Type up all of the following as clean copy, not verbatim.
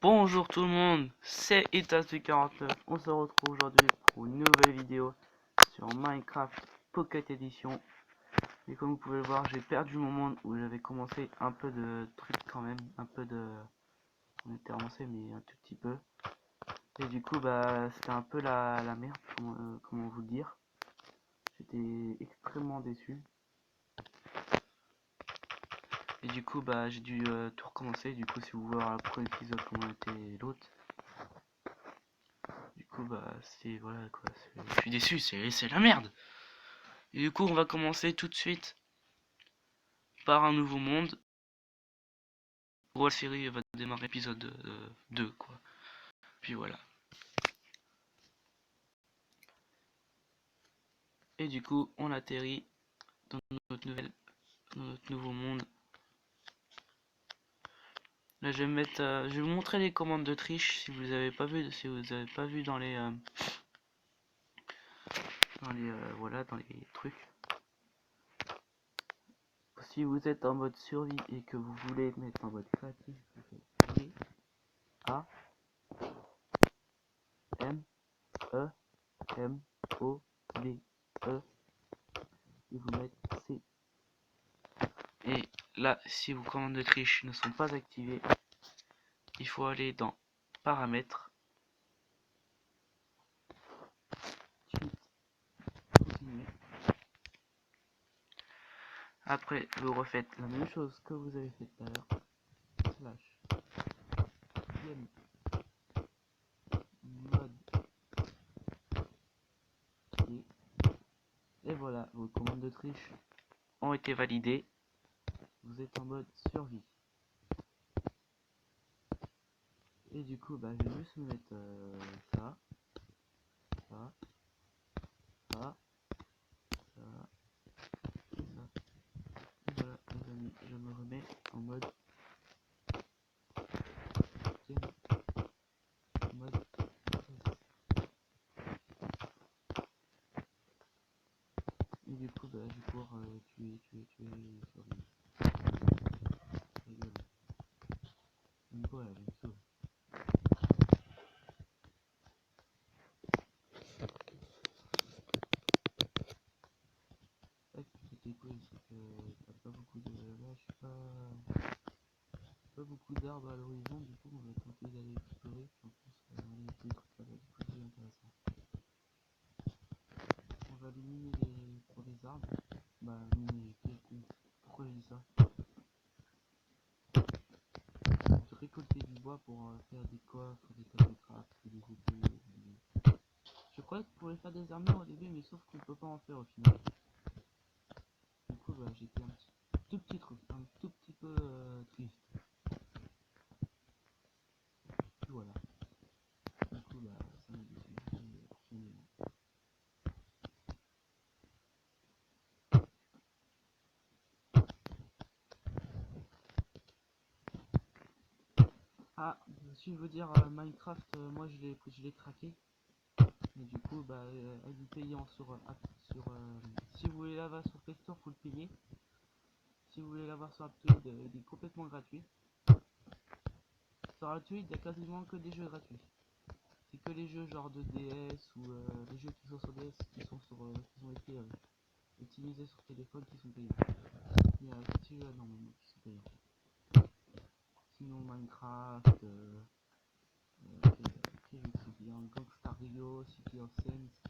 Bonjour tout le monde, c'est Itas49. On se retrouve aujourd'hui pour une nouvelle vidéo sur Minecraft Pocket Edition. Et comme vous pouvez le voir, j'ai perdu mon monde où j'avais commencé un peu de trucs quand même, on était avancé mais un tout petit peu. Et du coup bah c'était un peu la merde, comment vous le dire. J'étais extrêmement déçu. Et du coup bah j'ai dû tout recommencer. Du coup si vous voulez voir le premier épisode comment était l'autre. Du coup bah c'est voilà quoi, je suis déçu, c'est la merde. Et du coup on va commencer tout de suite par un nouveau monde. Pour la série va démarrer épisode 2 quoi. Puis voilà. Et du coup on atterrit dans notre nouveau monde. Là je vais mettre je vais vous montrer les commandes de triche si vous avez pas vu, dans les voilà dans les trucs. Si vous êtes en mode survie et que vous voulez mettre en mode créatif, vous faites G A M E M O D E et vous mettez C. Et là, si vos commandes de triche ne sont pas activées, il faut aller dans paramètres, continuer. Après, vous refaites la même chose que vous avez fait tout à l'heure, slash game mode et voilà, vos commandes de triche ont été validées. Vous êtes en mode survie. Et du coup, bah, je vais juste mettre ça, ça, ça, ça, et ça. Et voilà, les amis, je me remets en mode game mode. Et du coup, bah, je vais pouvoir tuer, survie. Rigole. Même pas la même chose. Ça qui était cool, c'est que t'as pas beaucoup de. Là, je suis pas beaucoup d'arbres à l'horizon, du coup, on va tenter d'aller explorer. Puis en plus, on a des trucs là-bas, du coup, c'est intéressant. On va aller miner pour les arbres. Bah, miner, pourquoi je dis ça? Récolter du bois pour faire des coffres, des tables de craft, des épées. Je croyais que vous pouvez faire des armures au début, mais sauf qu'on peut pas en faire au final. Du coup, bah, j'étais un tout petit truc, un tout petit peu triste. Puis voilà. Du coup, bah, ça m'a déçu. Ah, si je veux dire Minecraft, moi je l'ai craqué. Et du coup, bah, elle est payant si vous voulez l'avoir sur Play Store, faut le payer. Si vous voulez l'avoir sur Aptoide, il est complètement gratuit. Sur Aptoide, il y a quasiment que des jeux gratuits. C'est que les jeux genre de DS ou les jeux qui sont sur DS qui ont été utilisés sur téléphone qui sont payants. Il y a petits jeux normalement qui sont payants. Sinon Minecraft, bien Gangstar Rio, City of Sense,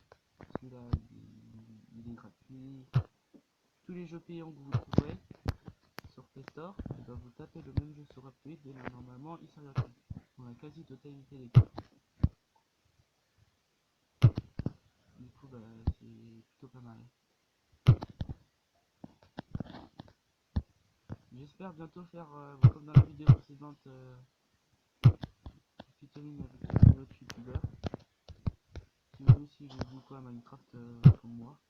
celui-là il est gratuit. Tous les jeux payants que vous trouverez sur Play Store, vous tapez le même jeu sur Aptoide et là normalement il sera gratuit. Dans la quasi-totalité des cas. Du coup bah c'est plutôt pas mal. J'espère bientôt faire comme dans la vidéo précédente featuring avec un autre youtubeur qui lui aussi joue beaucoup à Minecraft comme moi.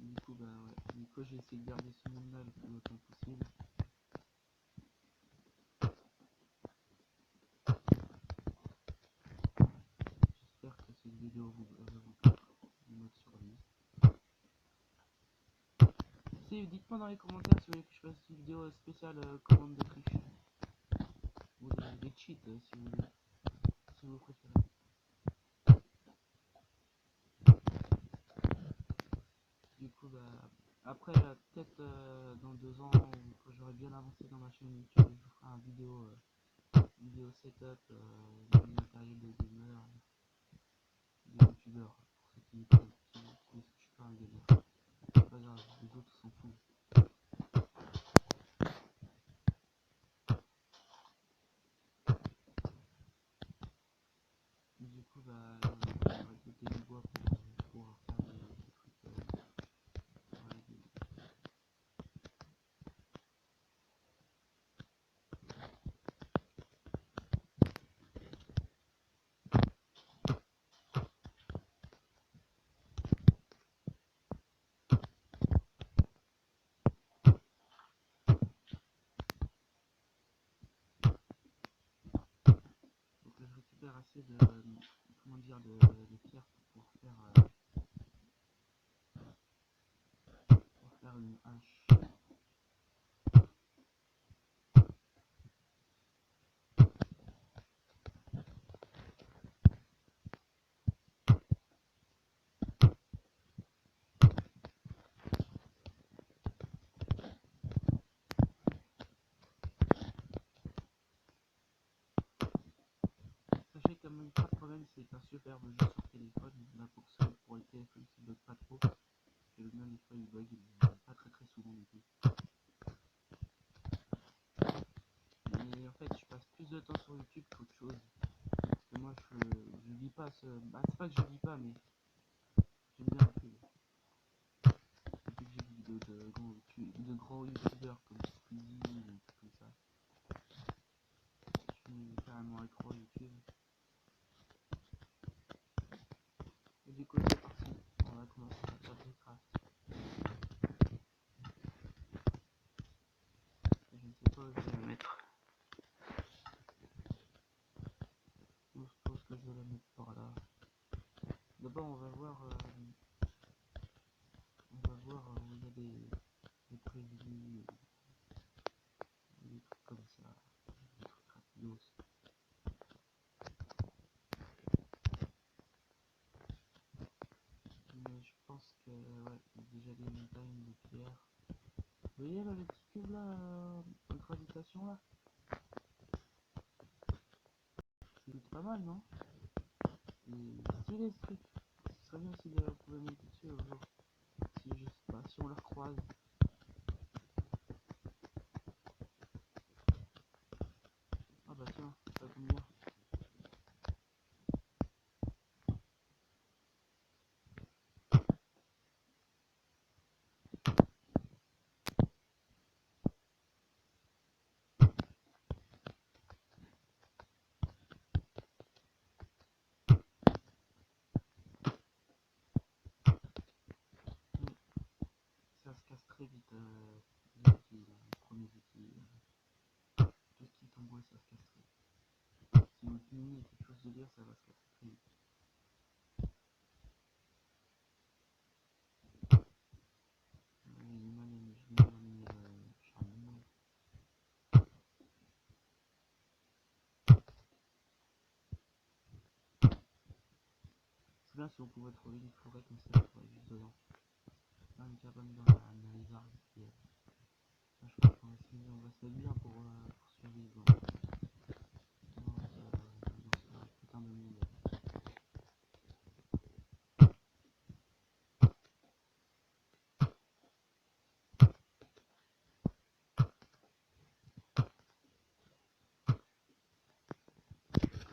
Du coup bah ouais, du coup j'ai essayé de garder ce monde là le plus longtemps possible. J'espère que cette vidéo va vous plaire, du mode survie. Dites-moi dans les commentaires si vous voulez que je fasse une vidéo spéciale spéciale commande de triche. Ou des cheats si vous voulez. Si vous préférez. Du coup, bah, après, peut-être dans 2 ans, quand j'aurai bien avancé dans ma chaîne YouTube, je vous ferai un vidéo setup du matériel de gamer, de youtubeur, pour ceux qui trouvent que je suis pas un gamer. C'est pas grave, les autres s'en foutent. Du coup, bah, là, on va récolter du bois pour faire des trucs pour la gueule. Donc là, je récupère assez de, comment dire, de pierre pour faire une hache. Sachez que Minecraft quand même c'est un superbe jeu sur téléphone. Là pour les téléphones qui bug pas trop. Parce que le mien des fois il bug, mais pas très souvent du coup. Mais en fait je passe plus de temps sur YouTube qu'autre chose. Parce que moi je vis pas ce. Bah c'est pas que je vis pas mais j'aime bien YouTube. Depuis que j'ai vu vidéos de grands youtubeurs comme Squeezie ou tout ça. Je suis carrément accro à YouTube. Et du coup c'est parti. On va commencer à faire des crafts. Je ne sais pas où je vais la mettre. Je suppose que je vais la mettre par là. D'abord on va voir où il y a des prévenus, des trucs comme ça, des trucs rapidos. Mais je pense que ouais, il y a déjà des montagnes de pierre. Vous voyez là le petit cube là, en gravitation là? C'est pas mal non? C'est stylé ce truc. Ce serait bien si on pouvait monter dessus un jour. Si je sais pas, si on le recroise. Ah bah tiens, ça tombe bien. Ça se casse très vite les outils, les premiers outils. Tout ce qui est en bois ça se casse très vite. Si votre mini est quelque chose de lire, ça va se casser très vite. C'est bien si on pouvait trouver une forêt comme ça, on pourrait vivre dedans. Là, une cabane dans les arbres. Et, là, je pense qu'on va se mettre bien pour survivre dans ce putain de monde.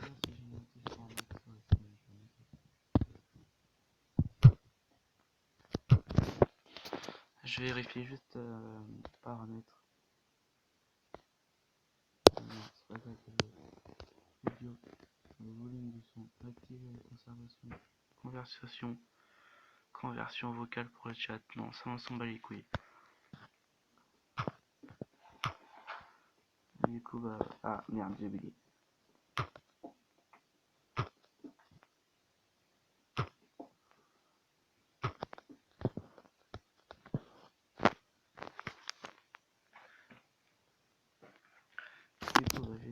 Là, si j'ai monté sur un max, ouais, c'est bien, je vais monter. Je vérifie juste paramètres. Non, c'est pas ça que je veux. Audio, le volume du son, activer la conversion vocale pour le chat. Non, ça on s'en bat les couilles. Du coup, bah. Ah merde, j'ai bugué.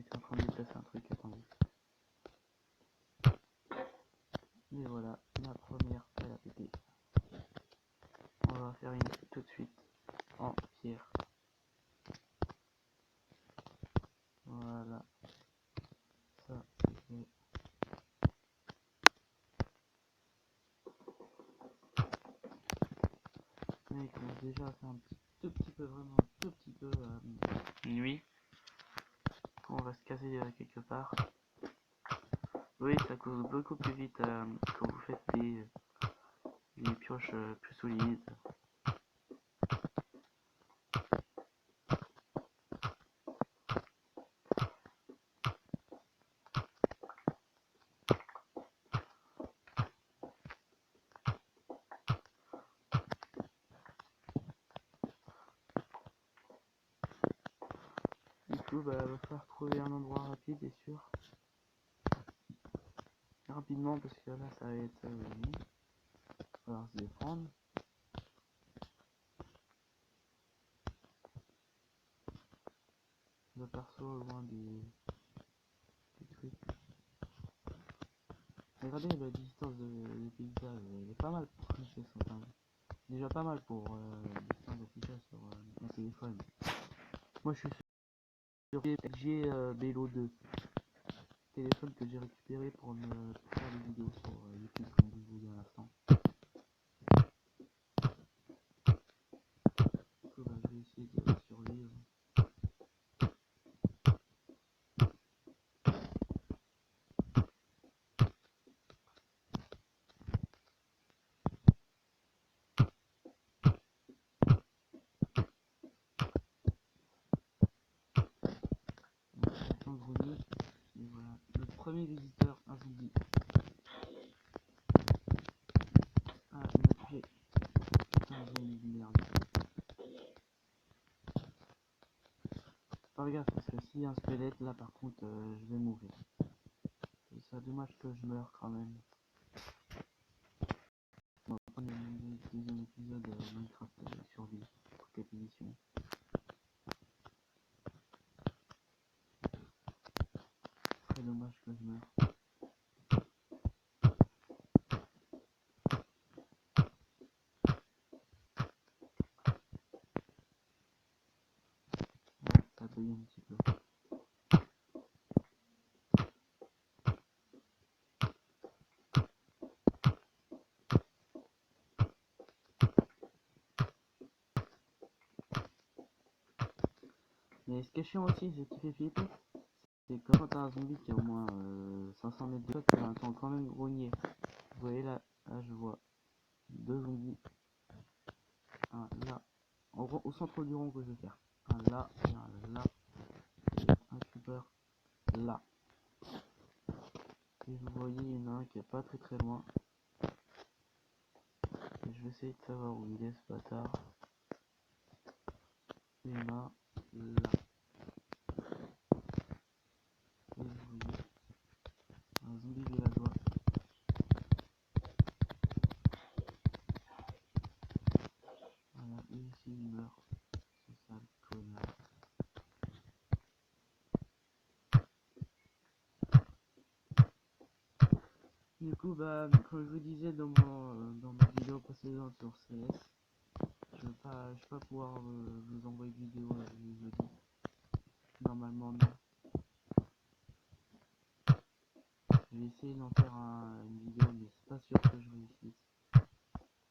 j'étais en train de déplacer un truc, attendez. Et voilà, la première, elle a pété. On va faire une tout de suite en pierre. Voilà, ça c'est fait. Là, il commence déjà à faire un tout petit peu, vraiment un tout petit peu nuit. On va se caser quelque part. Oui, ça cause beaucoup plus vite quand vous faites des pioches plus solides. Du coup, bah, va falloir trouver un endroit rapide et sûr. Rapidement, parce que là, ça va être nuit. Il va falloir se défendre. J'aperçois au loin des trucs. Regardez la distance de paysage, elle est pas mal pour afficher sur déjà pas mal pour la distance d'affichage sur mon téléphone. Moi je suis sur LG Bello 2, téléphone que j'ai récupéré pour faire des vidéos sur YouTube comme je vous dis à l'instant. Du coup bah, je vais essayer de survivre. Sans grenouille. Et voilà, le premier visiteur, un zombie. Ah, il m'a tué. Putain, zombie de merde. Faire gaffe parce que s'il y a un squelette là par contre je vais mourir. C'est ça dommage que je meure quand même. On va prendre le deuxième épisode Minecraft survie pour cette édition. Très dommage que je meure. Ouais, ça bug un petit peu. Mais ce qui est chiant aussi, c'est qui fait flipper, c'est que quand t'as un zombie qui a au moins 500 mètres de toi, tu entends quand même grogner. Vous voyez là, je vois deux zombies. Un là, au centre du rond que je vais faire. Un là et un là. Et un creeper là. Et vous voyez, il y en a un qui est pas très loin. Et je vais essayer de savoir où il est ce bâtard. Il y en a là. Et vous voyez, un zombie villageois. Voilà, et ici il meurt. Ce sale connard. Du coup, bah, comme je vous disais dans ma vidéo précédente sur CS, je vais pas pouvoir vous envoyer de vidéo le jeudi. Normalement, non. Je vais essayer d'en faire une vidéo, mais c'est pas sûr que je réussisse.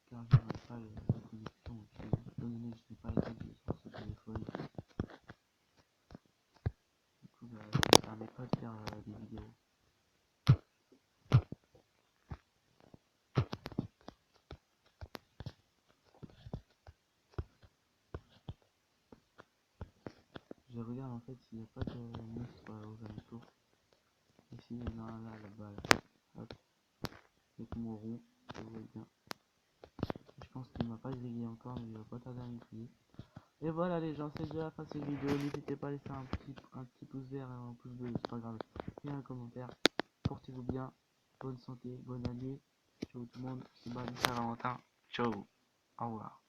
Car je n'aurai pas la connexion, étant donné que je n'ai pas la tête sur ce téléphone. Du coup, bah, ça ne me permet pas de faire des vidéos. Je regarde en fait s'il n'y a pas de monstre aux alentours. Ici, il y en a un là, là-bas. Là. Hop, avec mon rond, vous voyez bien. Je pense qu'il m'a pas grillé encore, mais il va pas tarder à me griller. Et voilà les gens, c'est déjà la fin de cette vidéo. N'hésitez pas à laisser un petit pouce vert et un pouce bleu, c'est pas grave. Et un commentaire. Portez-vous bien, bonne santé, bonne année. Ciao tout le monde, c'est Valentin. Ciao, au revoir.